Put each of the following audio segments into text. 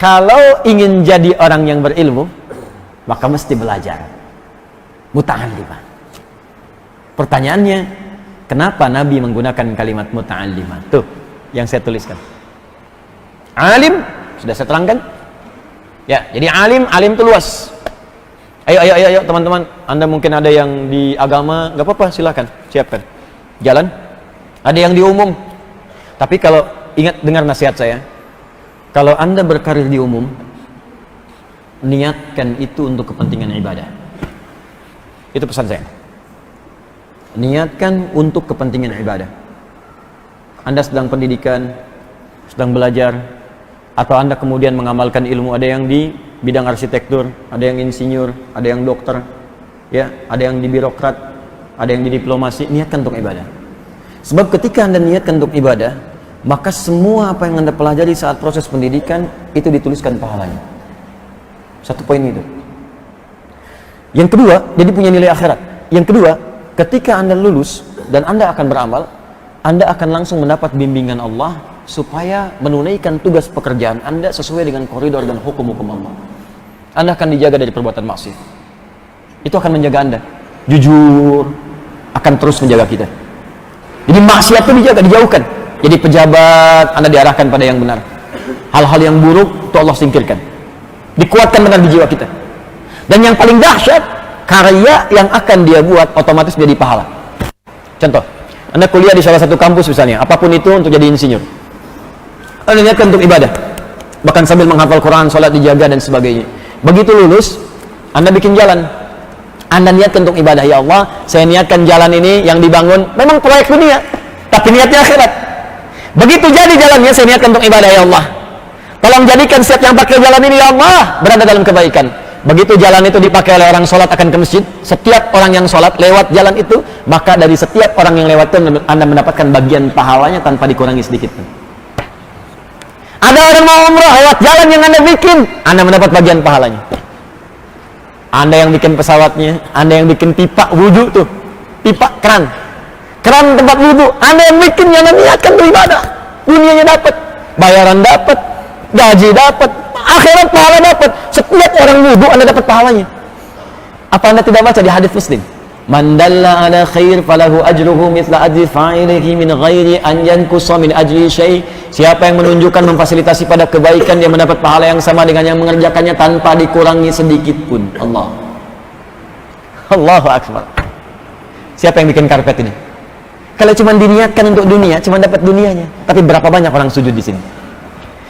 Kalau ingin jadi orang yang berilmu, maka mesti belajar. Muta'allimah. Pertanyaannya, kenapa Nabi menggunakan kalimat muta'allimah? Tuh, yang saya tuliskan. Alim, sudah saya terangkan. Ya, jadi alim itu luas. Ayo teman-teman, Anda mungkin ada yang di agama, gak apa-apa, silakan, siapkan. Jalan. Ada yang di umum. Tapi kalau ingat dengar nasihat saya, kalau Anda berkarir di umum, niatkan itu untuk kepentingan ibadah. Itu pesan saya. Niatkan untuk kepentingan ibadah. Anda sedang pendidikan, sedang belajar, atau Anda kemudian mengamalkan ilmu, ada yang di bidang arsitektur, ada yang insinyur, ada yang dokter, ya, ada yang di birokrat, ada yang di diplomasi. Niatkan untuk ibadah. Sebab ketika Anda niatkan untuk ibadah, maka semua apa yang Anda pelajari saat proses pendidikan itu dituliskan pahalanya. Satu poin itu. Yang kedua, jadi punya nilai akhirat. Yang kedua, ketika Anda lulus dan Anda akan beramal, Anda akan langsung mendapat bimbingan Allah supaya menunaikan tugas pekerjaan Anda sesuai dengan koridor dan hukum-hukum Allah. Anda akan dijaga dari perbuatan maksiat. Itu akan menjaga Anda. Jujur akan terus menjaga kita. Jadi maksiat itu dijaga, dijauhkan. Jadi pejabat, Anda diarahkan pada yang benar. Hal-hal yang buruk itu Allah singkirkan. Dikuatkan benar di jiwa kita. Dan yang paling dahsyat, karya yang akan dia buat otomatis jadi pahala. Contoh, Anda kuliah di salah satu kampus misalnya, apapun itu untuk jadi insinyur. Anda niatkan untuk ibadah, bahkan sambil menghafal Quran, sholat dijaga dan sebagainya. Begitu lulus, Anda bikin jalan. Anda niatkan untuk ibadah, ya Allah, saya niatkan jalan ini yang dibangun memang proyek dunia, tapi niatnya akhirat. Begitu jadi jalannya, saya niatkan untuk ibadah, ya Allah, tolong jadikan setiap yang pakai jalan ini, ya Allah, berada dalam kebaikan. Begitu jalan itu dipakai oleh orang sholat akan ke masjid, setiap orang yang sholat lewat jalan itu, maka dari setiap orang yang lewat itu Anda mendapatkan bagian pahalanya tanpa dikurangi sedikit pun. Ada orang mau umrah lewat jalan yang Anda bikin, Anda mendapat bagian pahalanya. Anda yang bikin pesawatnya, Anda yang bikin pipa wudhu tuh, pipa keran tempat wudhu, Anda yang bikin, yang niatkan beribadah, dunianya dapat, bayaran dapat, gaji dapat, akhirat pahala dapat. Setiap orang wudhu Anda dapat pahalanya. Apa Anda tidak baca di hadis Muslim? Man dalla ala khair falahu ajruhu mithla ajri fa'ilihi min ghairi an yanqusa min ajri syai'. Siapa yang menunjukkan, memfasilitasi pada kebaikan, dia mendapat pahala yang sama dengan yang mengerjakannya tanpa dikurangi sedikit pun. Allahu akbar. Siapa yang bikin karpet ini? Kalau cuma diniatkan untuk dunia, cuma dapat dunianya. Tapi berapa banyak orang sujud di sini?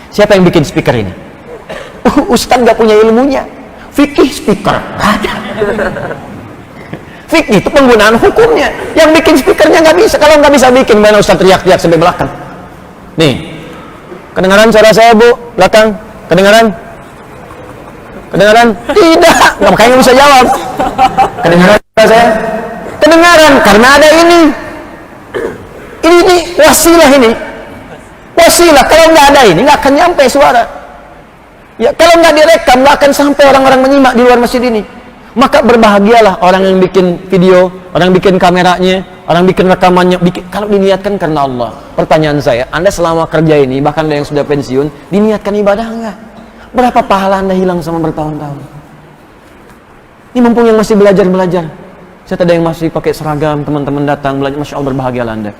Siapa yang bikin speaker ini? Ustaz nggak punya ilmunya. Fikih speaker ada. Fikih itu penggunaan hukumnya. Yang bikin speakernya nggak bisa. Kalau nggak bisa bikin, mana Ustaz teriak-teriak sampai belakang. Nih, kedengaran suara saya, Bu? Belakang, kedengaran? Kedengaran? Tidak. Makanya nggak bisa jawab. Kedengaran suara saya? Kedengaran karena ada ini. Ini wasilah ini. Wasilah. Kalau nggak ada ini, nggak akan nyampe suara. Ya, kalau nggak direkam, nggak akan sampai orang-orang menyimak di luar masjid ini. Maka berbahagialah orang yang bikin video, orang bikin kameranya, orang bikin rekamannya, kalau diniatkan karena Allah. Pertanyaan saya, Anda selama kerja ini, bahkan ada yang sudah pensiun, diniatkan ibadah enggak? Berapa pahala Anda hilang sama bertahun-tahun? Ini mumpung yang masih belajar-belajar. Saya ada yang masih pakai seragam, teman-teman datang belajar, Masya Allah, berbahagialah Anda.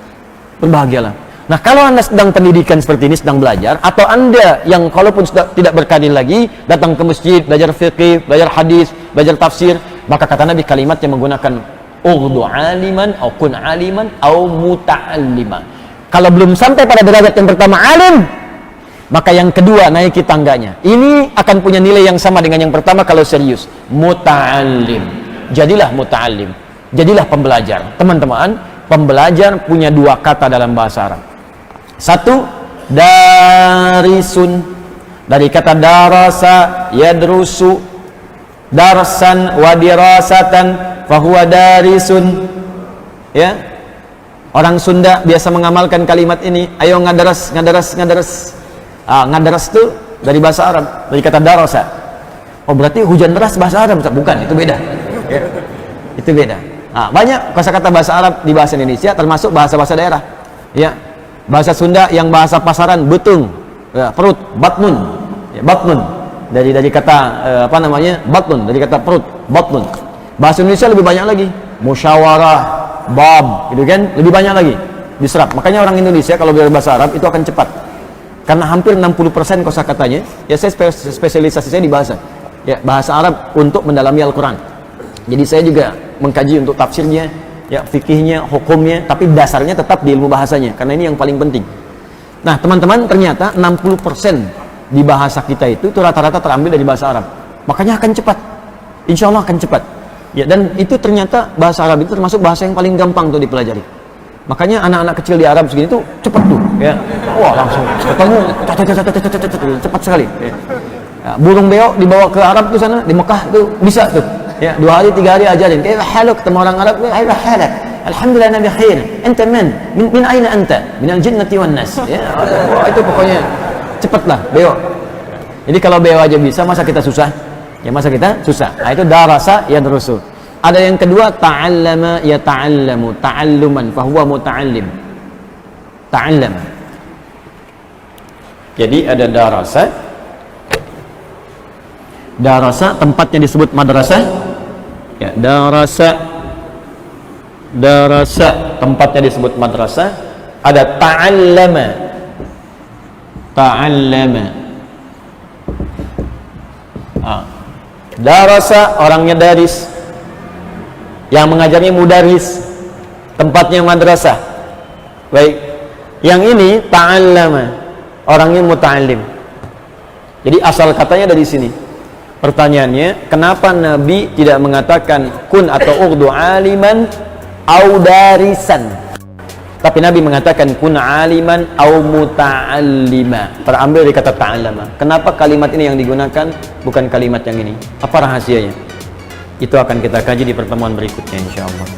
Berbahagialah. Nah, kalau Anda sedang pendidikan seperti ini, sedang belajar, atau Anda yang kalaupun sudah tidak berkarir lagi, datang ke masjid, belajar fiqih, belajar hadis, belajar tafsir, maka kata Nabi kalimat yang menggunakan ughdu aliman, au kun aliman, au muta'alliman. Kalau belum sampai pada derajat yang pertama alim, maka yang kedua naiki tangganya. Ini akan punya nilai yang sama dengan yang pertama kalau serius. Muta'allim. Jadilah muta'allim. Jadilah pembelajar. Teman-teman, pembelajar punya dua kata dalam bahasa Arab. Satu, darisun, dari kata darasa yadrusu, darsan wa dirasatan fahuwa darisun. Ya, orang Sunda biasa mengamalkan kalimat ini. Ayo ngadaras. Ngadaras itu dari bahasa Arab, dari kata darasa. Oh, berarti hujan deras bahasa Arab? Bukan, itu beda. Ya, itu beda. Banyak kosakata bahasa Arab di bahasa Indonesia, termasuk bahasa-bahasa daerah. Ya, bahasa Sunda yang bahasa pasaran, betung, ya, perut, batnun. Ya, batnun dari kata apa namanya? Batnun, dari kata perut, batnun. Bahasa Indonesia lebih banyak lagi. Musyawarah, bab, gitu kan? Lebih banyak lagi diserap. Makanya orang Indonesia kalau belajar bahasa Arab itu akan cepat. Karena hampir 60% kosakatanya, ya saya spesialisasi saya di bahasa. Ya, bahasa Arab untuk mendalami Al-Qur'an. Jadi saya juga mengkaji untuk tafsirnya, ya, fikihnya, hukumnya, tapi dasarnya tetap di ilmu bahasanya karena ini yang paling penting. Nah, teman-teman, ternyata 60% di bahasa kita itu rata-rata terambil dari bahasa Arab. Makanya akan cepat. Insya Allah akan cepat. Ya, dan itu ternyata bahasa Arab itu termasuk bahasa yang paling gampang tuh dipelajari. Makanya anak-anak kecil di Arab segini tuh cepat tuh, ya. Wah, langsung ketemu cepat sekali. Ya. Ya, burung beo dibawa ke Arab tuh sana, di Mekah tuh bisa tuh. Ya, 2 hari 3 hari ajarin. Kayak haluk ketemu orang Arab, "Hai halak. Alhamdulillah nabi khair. Anta man? Min aina anta? Min al-jinnati wan nas." Ya, wah, itu pokoknya cepatlah beo. Jadi kalau beo aja bisa, masa kita susah? Ya, masa kita susah. Nah, itu darasa yadrusu. Ada yang kedua, ta'allama yata'allamu, ta'alluman fa huwa muta'allim. Ta'allama. Jadi ada darasa. Darasa tempatnya disebut madrasah. Ya, darasa tempatnya disebut madrasah. Ada ta'allama. Darasa orangnya daris, yang mengajarnya mudaris, tempatnya madrasah. Baik, yang ini ta'allama, orangnya muta'allim. Jadi asal katanya dari sini. Pertanyaannya, kenapa Nabi tidak mengatakan kun atau ughdu aliman au darisan, tapi Nabi mengatakan kun aliman au muta'allima, terambil dari kata ta'allama. Kenapa kalimat ini yang digunakan, bukan kalimat yang ini? Apa rahasianya? Itu akan kita kaji di pertemuan berikutnya, insyaallah.